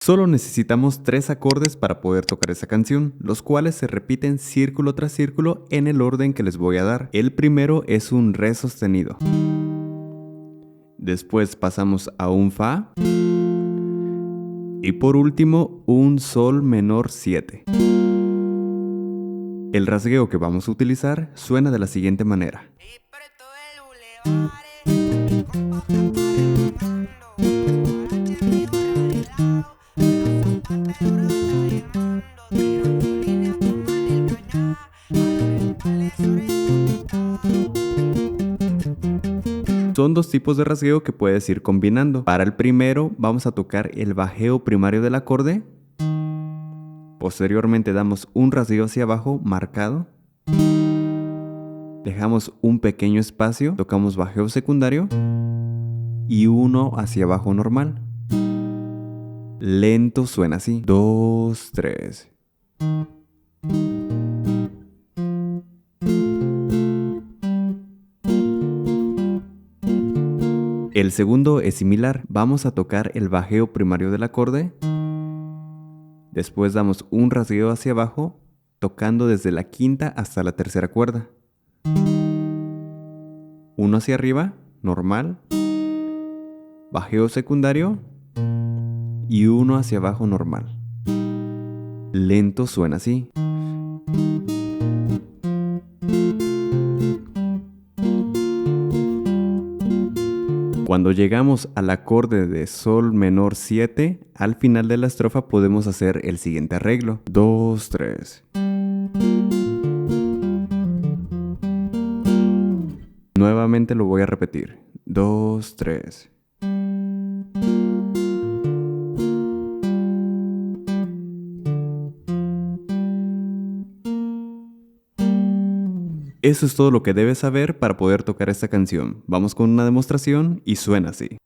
Solo necesitamos 3 acordes para poder tocar esa canción, los cuales se repiten círculo tras círculo en el orden que les voy a dar. El primero es un re sostenido. Después pasamos a un fa. Y por último, un sol menor 7. El rasgueo que vamos a utilizar suena de la siguiente manera. Son dos tipos de rasgueo que puedes ir combinando. Para el primero vamos a tocar el bajeo primario del acorde. Posteriormente damos un rasgueo hacia abajo marcado. Dejamos un pequeño espacio, tocamos bajeo secundario y uno hacia abajo normal. Lento suena así. 2, 3. El segundo es similar. Vamos a tocar el bajeo primario del acorde. Después damos un rasgueo hacia abajo, tocando desde la quinta hasta la tercera cuerda. Uno hacia arriba, normal. Bajeo secundario. Y uno hacia abajo, normal. Lento suena así. Cuando llegamos al acorde de sol menor 7, al final de la estrofa podemos hacer el siguiente arreglo. 2, 3. Nuevamente lo voy a repetir. 2, 3. Eso es todo lo que debes saber para poder tocar esta canción. Vamos con una demostración y suena así.